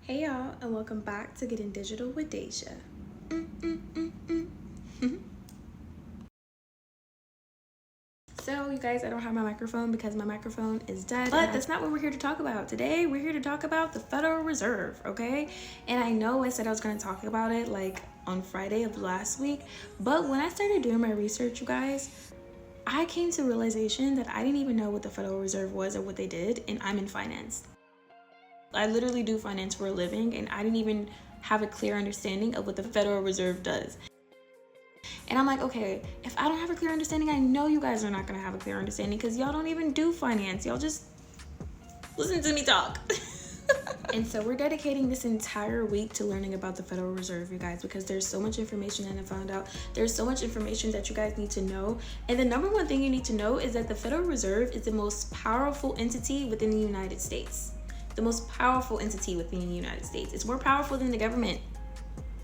Hey y'all, and welcome back to Getting Digital with Deja. So, you guys, I don't have my microphone because my microphone is dead. But that's not what we're here to talk about. Today, we're here to talk about the Federal Reserve, okay? And I know I said I was going to talk about it like on Friday of last week, but when I started doing my research, you guys, I came to realization that I didn't even know what the Federal Reserve was or what they did, and I'm in finance. I literally do finance for a living, and I didn't even have a clear understanding of what the Federal Reserve does. And I'm like, okay, if I don't have a clear understanding, I know you guys are not going to have a clear understanding because y'all don't even do finance. Y'all just listen to me talk. And so we're dedicating this entire week to learning about the Federal Reserve, you guys, because there's so much information that I found out. There's so much information that you guys need to know. And the number one thing you need to know is that the Federal Reserve is the most powerful entity within the United States. The most powerful entity within the United States. It's more powerful than the government.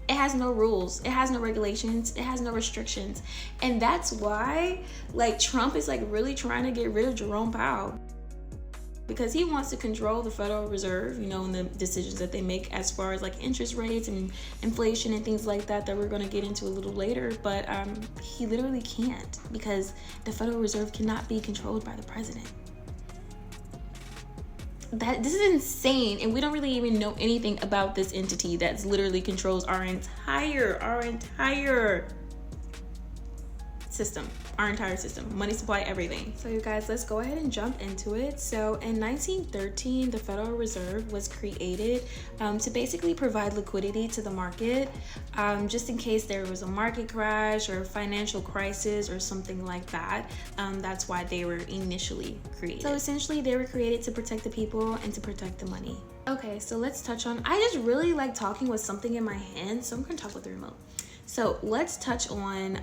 It has no rules. It has no regulations. It has no restrictions. And that's why, Trump is, really trying to get rid of Jerome Powell. Because he wants to control the Federal Reserve, and the decisions that they make as far as, interest rates and inflation and things like that we're going to get into a little later. But he literally can't because the Federal Reserve cannot be controlled by the president. This is insane, and we don't really even know anything about this entity that literally controls our entire system, money supply, everything. So you guys, let's go ahead and jump into it. So in 1913, the Federal Reserve was created to basically provide liquidity to the market, just in case there was a market crash or a financial crisis or something like that. That's why they were initially created. So essentially they were created to protect the people and to protect the money. Okay, so let's touch on, I just really like talking with something in my hand, so I'm gonna talk with the remote. So let's touch on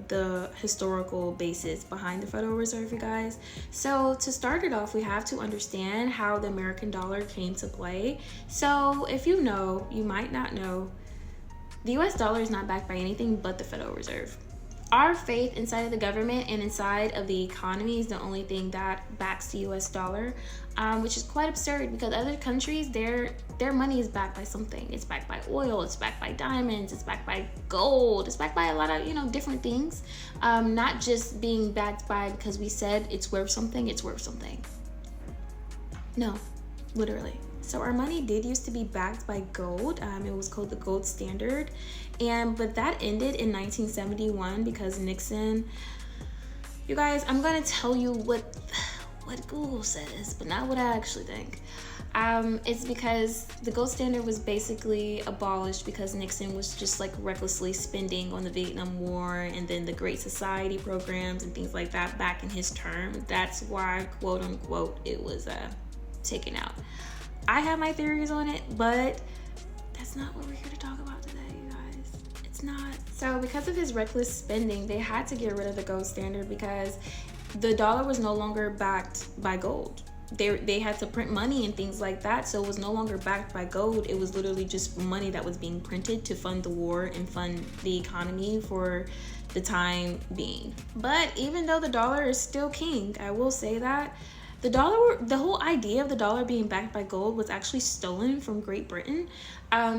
the historical basis behind the Federal Reserve, you guys. So to start it off, we have to understand how the American dollar came to play. So if you know, you might not know, the US dollar is not backed by anything but the Federal Reserve. Our faith inside of the government and inside of the economy is the only thing that backs the US dollar, which is quite absurd because other countries, their money is backed by something. It's backed by oil, it's backed by diamonds, it's backed by gold, it's backed by a lot of, different things. Not just being backed by because we said it's worth something, it's worth something. No, literally. So our money did used to be backed by gold. It was called the gold standard. But that ended in 1971 because Nixon, you guys, I'm gonna tell you what Google says, but not what I actually think. It's because the gold standard was basically abolished because Nixon was just recklessly spending on the Vietnam War and then the Great Society programs and things like that back in his term. That's why, quote unquote, it was taken out. I have my theories on it, but that's not what we're here to talk about today, you guys. It's not. So because of his reckless spending, they had to get rid of the gold standard because the dollar was no longer backed by gold. They had to print money and things like that, so it was no longer backed by gold. It was literally just money that was being printed to fund the war and fund the economy for the time being. But even though the dollar is still king, I will say that the whole idea of the dollar being backed by gold was actually stolen from Great Britain.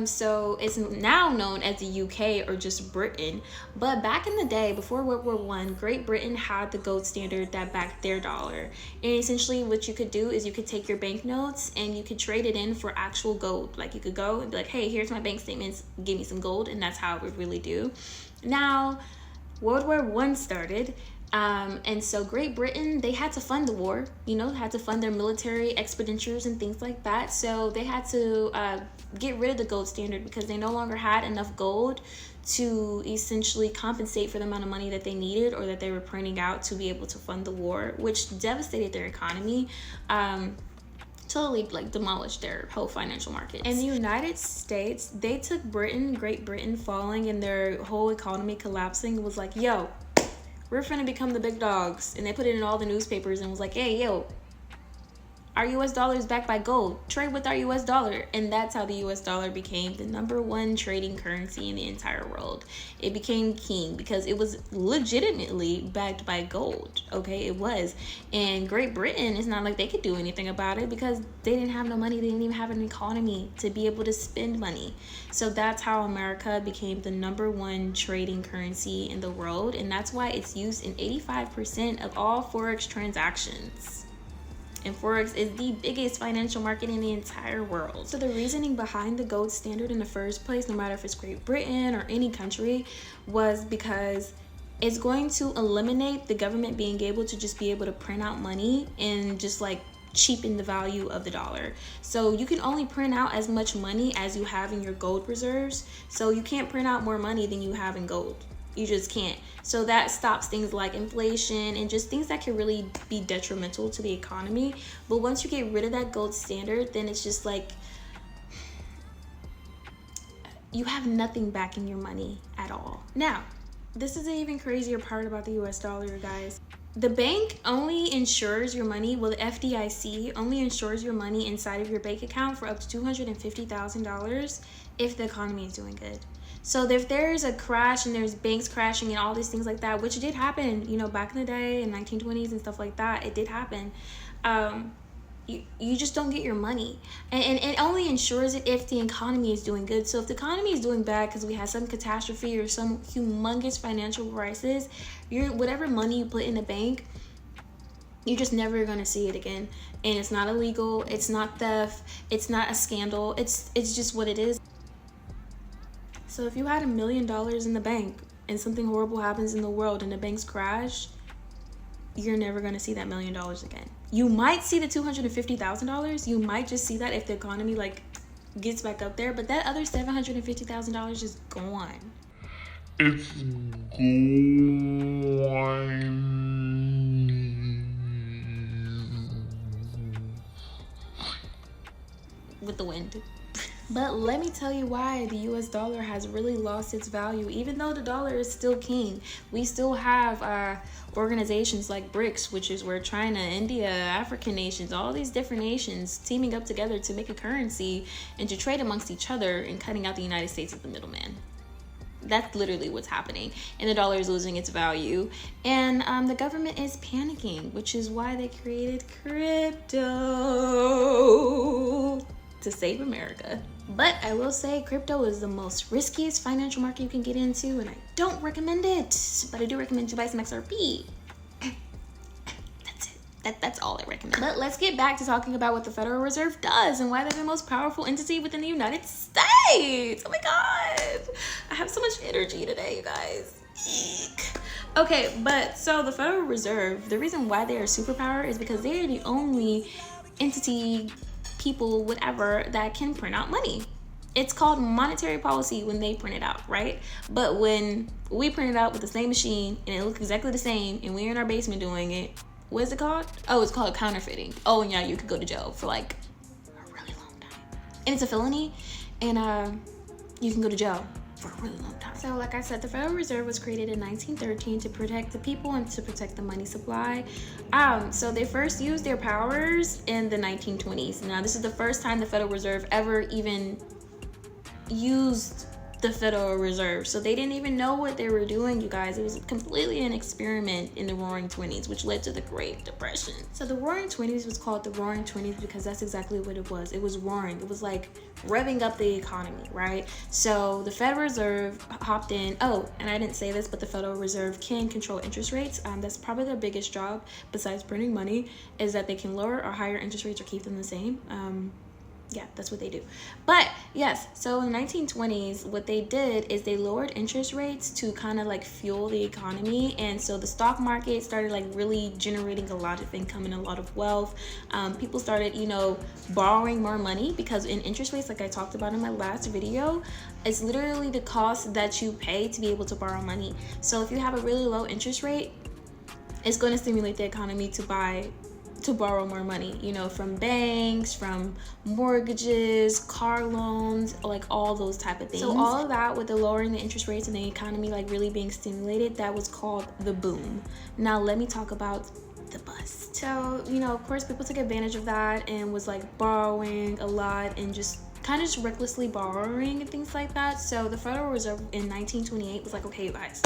So it's now known as the UK or just Britain. But back in the day, before World War I, Great Britain had the gold standard that backed their dollar. And essentially what you could do is you could take your banknotes and you could trade it in for actual gold. You could go and be like, hey, here's my bank statements, give me some gold. And that's how it would really do. Now, World War I started. And so Great Britain, they had to fund the war, had to fund their military expenditures and things like that. So they had to get rid of the gold standard because they no longer had enough gold to essentially compensate for the amount of money that they needed or that they were printing out to be able to fund the war, which devastated their economy. Totally demolished their whole financial market. In the United States, they took Great Britain falling and their whole economy collapsing, was like, yo, we're finna become the big dogs. And they put it in all the newspapers and was like, hey, yo, Our US dollar is backed by gold. Trade with our US dollar. And that's how the US dollar became the #1 trading currency in the entire world. It became king because it was legitimately backed by gold. Okay, it was. And Great Britain, it's not like they could do anything about it because they didn't have no money. They didn't even have an economy to be able to spend money. So that's how America became the #1 trading currency in the world. And that's why it's used in 85% of all Forex transactions. And Forex is the biggest financial market in the entire world. So the reasoning behind the gold standard in the first place, no matter if it's Great Britain or any country, was because it's going to eliminate the government being able to just be able to print out money and just like cheapen the value of the dollar. So you can only print out as much money as you have in your gold reserves. So you can't print out more money than you have in gold. You just can't. So that stops things like inflation and just things that can really be detrimental to the economy. But once you get rid of that gold standard, then it's just like you have nothing backing your money at all. Now, this is the even crazier part about the US dollar, you guys. The bank only insures your money, well, the FDIC only insures your money inside of your bank account for up to $250,000 if the economy is doing good. So if there's a crash and there's banks crashing and all these things like that, which did happen, you know, back in the day in 1920s and stuff like that, it did happen. You just don't get your money. And it only insures it if the economy is doing good. So if the economy is doing bad because we had some catastrophe or some humongous financial crisis, whatever money you put in the bank, you're just never going to see it again. And it's not illegal. It's not theft. It's not a scandal. It's just what it is. So if you had $1 million in the bank and something horrible happens in the world and the banks crash, you're never going to see that $1 million again. You might see the $250,000. You might just see that if the economy like gets back up there, but that other $750,000 is gone. It's gone with the wind. But let me tell you why the US dollar has really lost its value. Even though the dollar is still king, we still have organizations like BRICS, which is where China, India, African nations, all these different nations teaming up together to make a currency and to trade amongst each other and cutting out the United States as the middleman. That's literally what's happening. And the dollar is losing its value. And the government is panicking, which is why they created crypto to save America. But I will say crypto is the most riskiest financial market you can get into, and I don't recommend it. But I do recommend you buy some XRP. That's it. That's all I recommend. But let's get back to talking about what the Federal Reserve does and why they're the most powerful entity within the United States. Oh my God. I have so much energy today, you guys. Eek. Okay, but so the Federal Reserve, the reason why they are a superpower is because they are the only entity, people, whatever, that can print out money. It's called monetary policy when they print it out, right? But when we print it out with the same machine and it looks exactly the same and we're in our basement doing it, what is it called? Oh, it's called counterfeiting. Oh, and yeah, you could go to jail for like a really long time. And it's a felony, and you can go to jail for a really long time. So like I said, the Federal Reserve was created in 1913 to protect the people and to protect the money supply. So they first used their powers in the 1920s. Now this is the first time the Federal Reserve ever even used the Federal Reserve. So they didn't even know what they were doing, you guys. It was completely an experiment in the Roaring Twenties, which led to the Great Depression. So the Roaring Twenties was called the Roaring Twenties because that's exactly what it was. It was roaring. It was like revving up the economy, right? So the Federal Reserve hopped in. Oh, and I didn't say this, but the Federal Reserve can control interest rates. That's probably their biggest job besides printing money, is that they can lower or higher interest rates or keep them the same. Yeah, that's what they do. But yes, so in the 1920s, what they did is they lowered interest rates to kind of like fuel the economy. And so the stock market started like really generating a lot of income and a lot of wealth. People started, borrowing more money because in interest rates, like I talked about in my last video, it's literally the cost that you pay to be able to borrow money. So if you have a really low interest rate, it's going to stimulate the economy to borrow more money, from banks, from mortgages, car loans, like all those type of things. So all of that, with the lowering the interest rates and the economy like really being stimulated, that was called the boom. Now let me talk about the bust. So, you know, of course, people took advantage of that and was like borrowing a lot and just kind of just recklessly borrowing and things like that. So the Federal Reserve in 1928 was like, okay, you guys,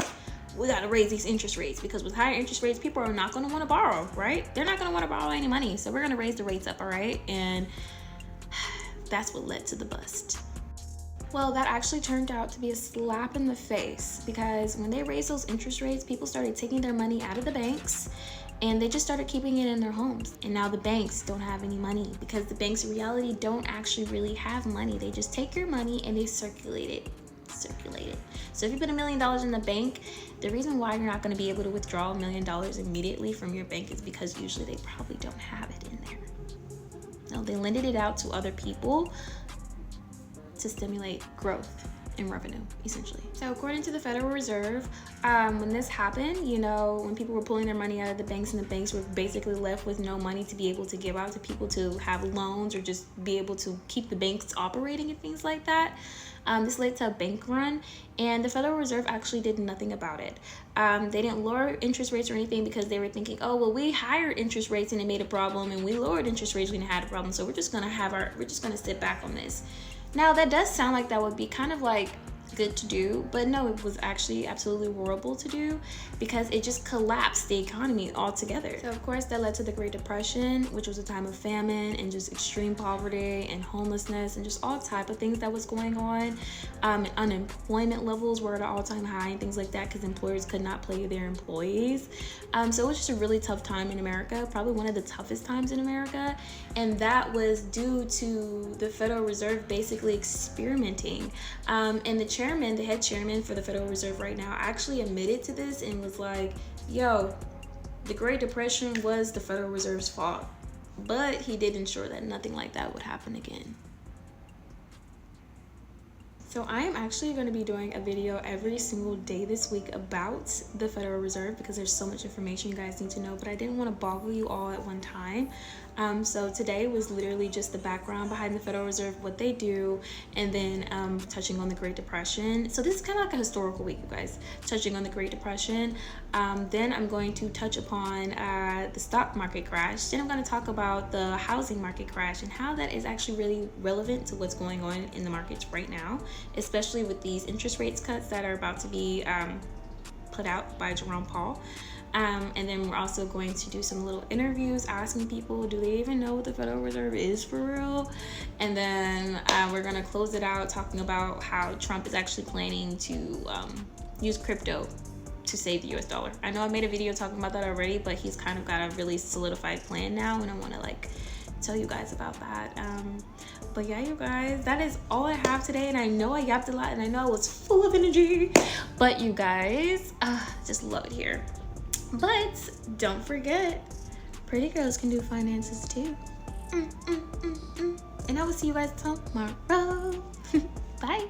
we got to raise these interest rates, because with higher interest rates, people are not going to want to borrow, right? They're not going to want to borrow any money. So we're going to raise the rates up, all right? And that's what led to the bust. Well, that actually turned out to be a slap in the face, because when they raised those interest rates, people started taking their money out of the banks and they just started keeping it in their homes. And now the banks don't have any money, because the banks in reality don't actually really have money. They just take your money and they circulate it. So if you put $1 million in the bank, the reason why you're not going to be able to withdraw $1 million immediately from your bank is because usually they probably don't have it in there. No, they lended it out to other people to stimulate growth and revenue, essentially. So according to the Federal Reserve, when this happened, you know, when people were pulling their money out of the banks and the banks were basically left with no money to be able to give out to people to have loans or just be able to keep the banks operating and things like that, this led to a bank run, and the Federal Reserve actually did nothing about it. They didn't lower interest rates or anything, because they were thinking, oh, well, we hired interest rates and it made a problem, and we lowered interest rates when it had a problem, so we're just gonna sit back on this. Now, that does sound like that would be kind of like good to do, but no, it was actually absolutely horrible to do, because it just collapsed the economy altogether. So of course that led to the Great Depression, which was a time of famine and just extreme poverty and homelessness and just all type of things that was going on. Unemployment levels were at an all-time high and things like that, because employers could not pay their employees. So it was just a really tough time in America, probably one of the toughest times in America, and that was due to the Federal Reserve basically experimenting. And the head chairman for the Federal Reserve right now actually admitted to this and was like, yo, the Great Depression was the Federal Reserve's fault, but he did ensure that nothing like that would happen again. So I am actually going to be doing a video every single day this week about the Federal Reserve, because there's so much information you guys need to know, but I didn't want to boggle you all at one time. So today was literally just the background behind the Federal Reserve, what they do, and then touching on the Great Depression. So this is kind of like a historical week, you guys, touching on the Great Depression. Then I'm going to touch upon the stock market crash. Then I'm going to talk about the housing market crash and how that is actually really relevant to what's going on in the markets right now, especially with these interest rates cuts that are about to be put out by Jerome Powell. And then we're also going to do some little interviews asking people, do they even know what the Federal Reserve is for real? And then we're going to close it out talking about how Trump is actually planning to use crypto to save the US dollar. I know I made a video talking about that already, but he's kind of got a really solidified plan now, and I want to like tell you guys about that. But yeah, you guys, that is all I have today, and I know I yapped a lot and I know I was full of energy, but you guys, just love it here. But don't forget, pretty girls can do finances too. And I will see you guys tomorrow. Bye.